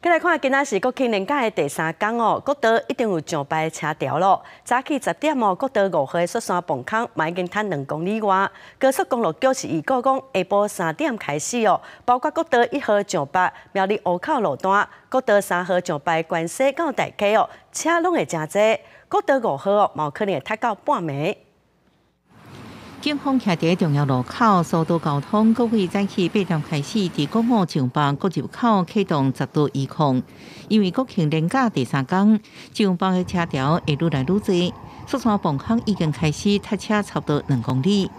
再来看，今仔是国庆连假的第3天哦，国道一定有上排车潮咯。早起10点哦，国道5号雪山崩坑，嘛已经摊2公里外。高速公路局是预告讲，下晡3点开始哦，包括国道1号上排苗栗湖口路段、国道3号上排关西到大溪哦，车拢会真多。国道5号哦，嘛有可能会塞到半暝。 警方徛伫重要路口，速度交通各位早起8点开始，伫国贸上北各入口启动10度预控。因为国庆连假第3天，上北的车潮会愈来愈多，雪山崩坑已经开始塞车差不多2公里。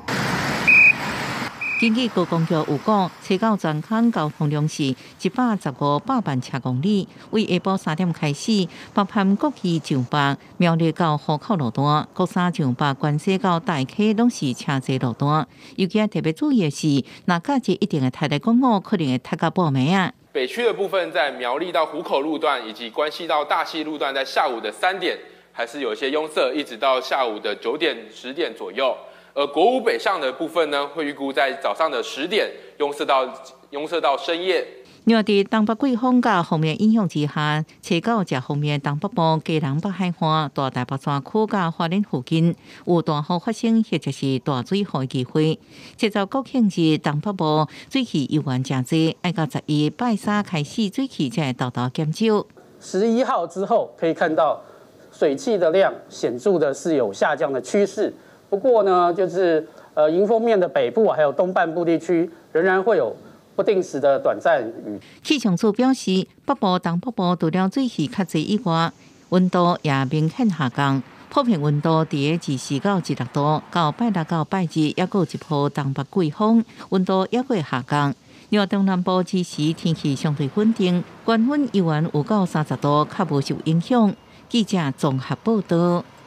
根据高公局有讲，车到全港交通量是115百万车公里，为下晡3点开始，包含国际上北、苗栗到湖口路段、国三上北、关西到大溪拢是车多路段。尤其特别注意的是，若假日一定会台台公路可能会塞到半暝啊。北区的部分，在苗栗到湖口路段以及关西到大溪路段，在下午的3点还是有一些拥塞，一直到下午的9点、10点左右。 而国五北上的部分呢，会预估在早上的10点拥塞到深夜。另外，伫东北季风甲锋面影响之下，车到这方面东北部、基隆北海岸、大台北山区甲花莲附近有大雨发生，或者是大水害机会。接到国庆日，东北部水汽游玩真多，要到11拜3开始，水汽才会豆豆减少。11号之后，可以看到水汽的量显著的是有下降的趋势。 不过呢，就是迎风面的北部还有东半部地区，仍然会有不定时的短暂雨。气象处表示，北部、东北部除了水汽较侪以外，温度也明显下降，普遍温度伫个24到16度，到拜6到拜日，也有一波东北季风，温度也会下降。另外，东南部此时天气相对稳定，高温依然有到30度，较无受影响。记者综合报道。